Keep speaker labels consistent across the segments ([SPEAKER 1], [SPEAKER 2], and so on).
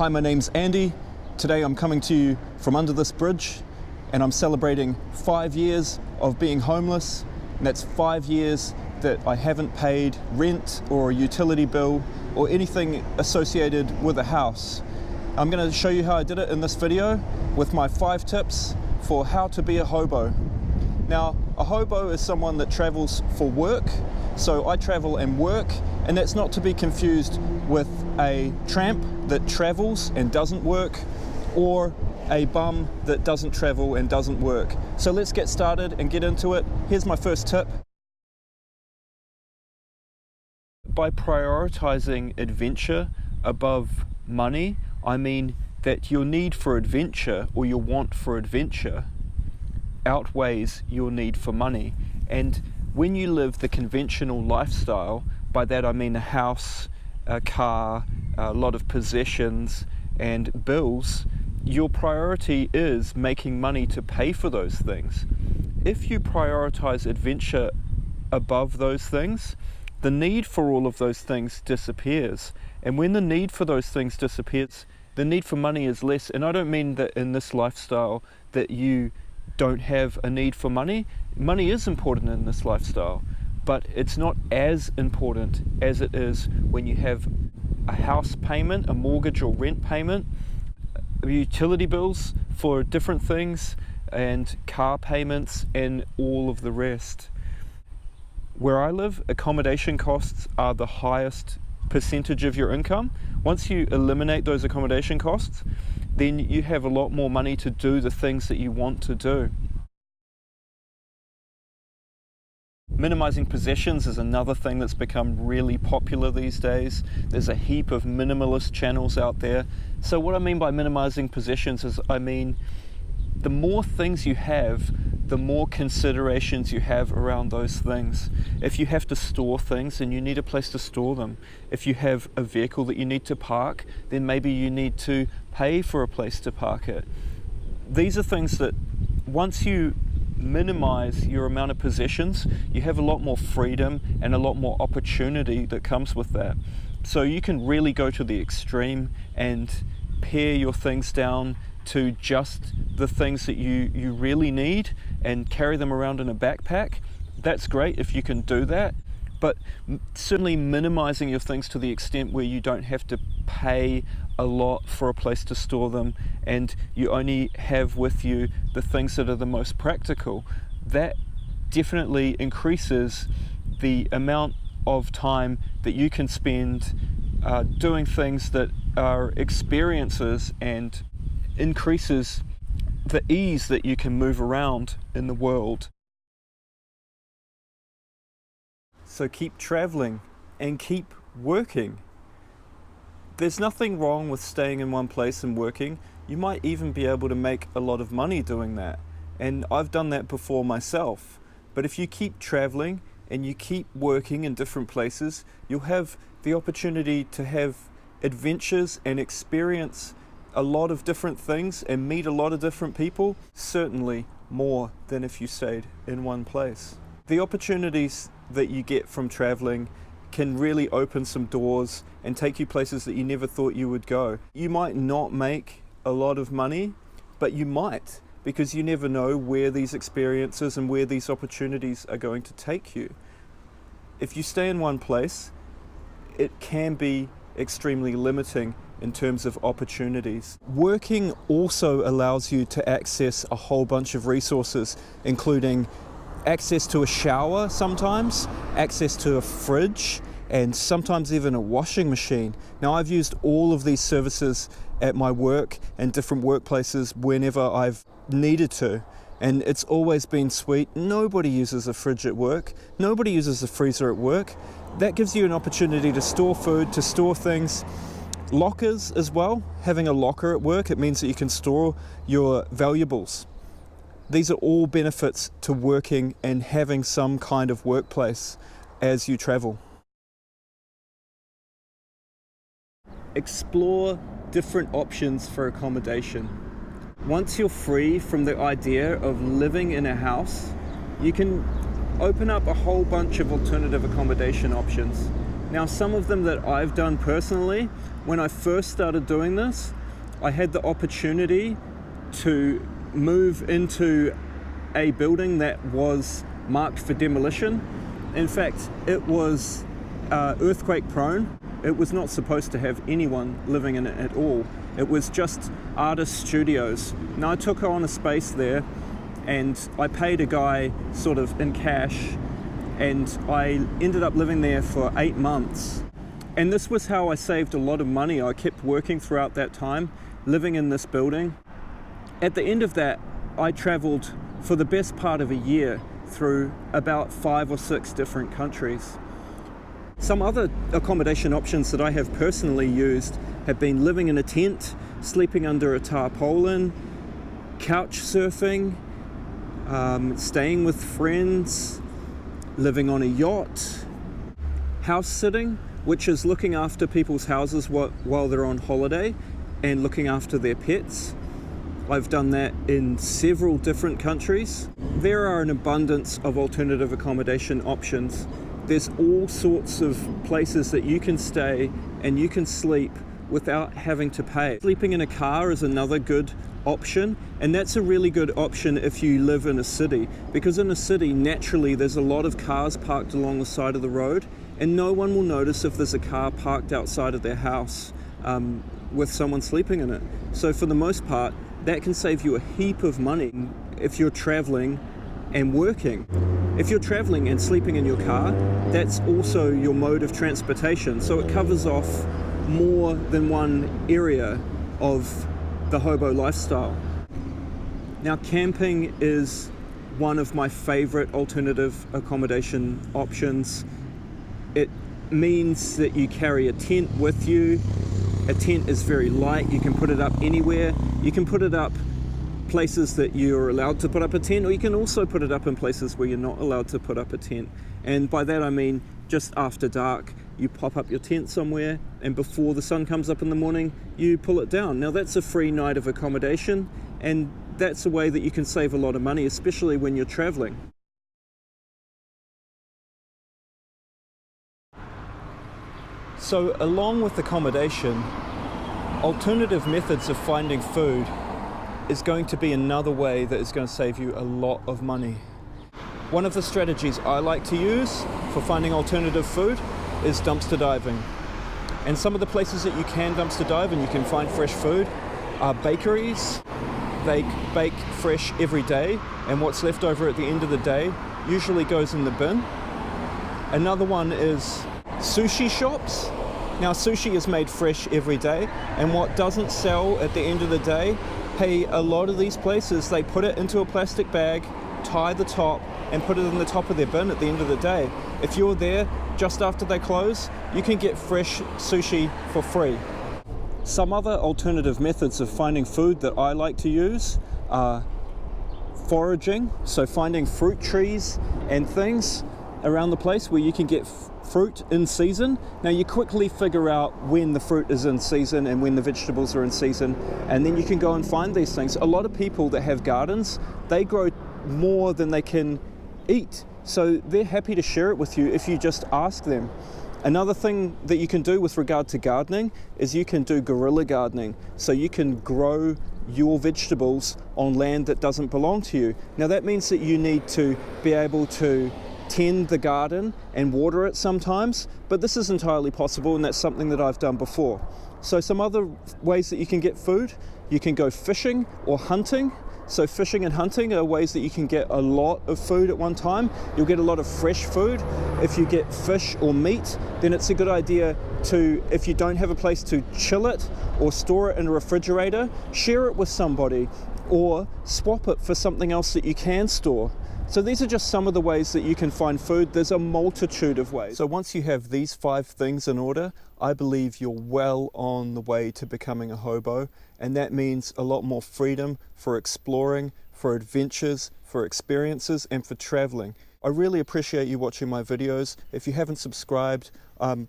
[SPEAKER 1] Hi, my name's Andy. Today I'm coming to you from under this bridge and I'm celebrating 5 years of being homeless. And that's 5 years that I haven't paid rent or a utility bill or anything associated with a house. I'm going to show you how I did it in this video with my 5 tips for how to be a hobo. Now, a hobo is someone that travels for work. So I travel and work, and that's not to be confused with a tramp that travels and doesn't work, or a bum that doesn't travel and doesn't work. So let's get started and get into it. Here's my first tip. By prioritizing adventure above money, I mean that your need for adventure or your want for adventure outweighs your need for money. And when you live the conventional lifestyle, by that I mean a house, a car, a lot of possessions and bills, your priority is making money to pay for those things. If you prioritize adventure above those things, the need for all of those things disappears. And when the need for those things disappears, the need for money is less. And I don't mean that in this lifestyle that you don't have a need for money. Money is important in this lifestyle, but it's not as important as it is when you have a house payment, a mortgage or rent payment, utility bills for different things, and car payments and all of the rest. Where I live, accommodation costs are the highest percentage of your income. Once you eliminate those accommodation costs, then you have a lot more money to do the things that you want to do. Minimizing possessions is another thing that's become really popular these days. There's a heap of minimalist channels out there. So what I mean by minimizing possessions is, I mean, the more things you have, the more considerations you have around those things. If you have to store things, then you need a place to store them. If you have a vehicle that you need to park, then maybe you need to pay for a place to park it. These are things that once you minimize your amount of possessions, you have a lot more freedom and a lot more opportunity that comes with that. So you can really go to the extreme and pare your things down to just the things that you really need and carry them around in a backpack. That's great if you can do that, but certainly minimizing your things to the extent where you don't have to pay a lot for a place to store them and you only have with you the things that are the most practical. That definitely increases the amount of time that you can spend doing things that are experiences, and increases the ease that you can move around in the world. So keep traveling and keep working. There's nothing wrong with staying in one place and working. You might even be able to make a lot of money doing that. And I've done that before myself. But if you keep traveling and you keep working in different places, you'll have the opportunity to have adventures and experience a lot of different things and meet a lot of different people, certainly more than if you stayed in one place. The opportunities that you get from traveling can really open some doors and take you places that you never thought you would go. You might not make a lot of money, but you might, because you never know where these experiences and where these opportunities are going to take you. If you stay in one place, it can be extremely limiting in terms of opportunities. Working also allows you to access a whole bunch of resources, including access to a shower sometimes, access to a fridge, and sometimes even a washing machine. Now, I've used all of these services at my work and different workplaces whenever I've needed to, and it's always been sweet. Nobody uses a fridge at work. Nobody uses a freezer at work. That gives you an opportunity to store food, to store things. Lockers as well. Having a locker at work, it means that you can store your valuables. These are all benefits to working and having some kind of workplace as you travel. Explore different options for accommodation. Once you're free from the idea of living in a house, you can open up a whole bunch of alternative accommodation options. Now, some of them that I've done personally, when I first started doing this, I had the opportunity to move into a building that was marked for demolition. In fact, it was earthquake prone. It was not supposed to have anyone living in it at all. It was just artist studios. Now I took on a space there and I paid a guy sort of in cash, and I ended up living there for 8 months. And this was how I saved a lot of money. I kept working throughout that time, living in this building. At the end of that, I traveled for the best part of a year through about 5 or 6 different countries. Some other accommodation options that I have personally used have been living in a tent, sleeping under a tarpaulin, couch surfing, staying with friends, living on a yacht, house sitting, which is looking after people's houses while they're on holiday and looking after their pets. I've done that in several different countries. There are an abundance of alternative accommodation options. There's all sorts of places that you can stay and you can sleep without having to pay. Sleeping in a car is another good option, and that's a really good option if you live in a city, because in a city naturally there's a lot of cars parked along the side of the road, and no one will notice if there's a car parked outside of their house with someone sleeping in it. So for the most part, that can save you a heap of money if you're traveling and working. If you're traveling and sleeping in your car, that's also your mode of transportation, so it covers off more than one area of the hobo lifestyle. Now, camping is one of my favorite alternative accommodation options. It means that you carry a tent with you. A tent is very light. You can put it up anywhere. You can put it up places that you're allowed to put up a tent, or you can also put it up in places where you're not allowed to put up a tent. And by that I mean just after dark, you pop up your tent somewhere, and before the sun comes up in the morning, you pull it down. Now that's a free night of accommodation, and that's a way that you can save a lot of money, especially when you're traveling. So along with accommodation, alternative methods of finding food is going to be another way that is going to save you a lot of money. One of the strategies I like to use for finding alternative food is dumpster diving. And some of the places that you can dumpster dive and you can find fresh food are bakeries. They bake fresh every day, and what's left over at the end of the day usually goes in the bin. Another one is sushi shops. Now sushi is made fresh every day, and what doesn't sell at the end of the day, hey, a lot of these places, they put it into a plastic bag, tie the top, and put it in the top of their bin at the end of the day. If you're there just after they close, you can get fresh sushi for free. Some other alternative methods of finding food that I like to use are foraging, so finding fruit trees and things around the place where you can get fruit in season. Now you quickly figure out when the fruit is in season and when the vegetables are in season, and then you can go and find these things. A lot of people that have gardens, they grow more than they can eat, so they're happy to share it with you if you just ask them. Another thing that you can do with regard to gardening is you can do guerrilla gardening, so you can grow your vegetables on land that doesn't belong to you. Now that means that you need to be able to tend the garden and water it sometimes, but this is entirely possible, and that's something that I've done before. So some other ways that you can get food, you can go fishing or hunting. So fishing and hunting are ways that you can get a lot of food at one time. You'll get a lot of fresh food. If you get fish or meat, then it's a good idea to, if you don't have a place to chill it or store it in a refrigerator, share it with somebody or swap it for something else that you can store. So these are just some of the ways that you can find food. There's a multitude of ways. So once you have these 5 things in order, I believe you're well on the way to becoming a hobo, and that means a lot more freedom for exploring, for adventures, for experiences, and for traveling. I really appreciate you watching my videos. If you haven't subscribed,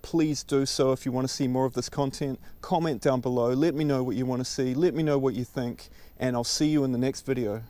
[SPEAKER 1] please do so. If you want to see more of this content, comment down below. Let me know what you want to see. Let me know what you think, and I'll see you in the next video.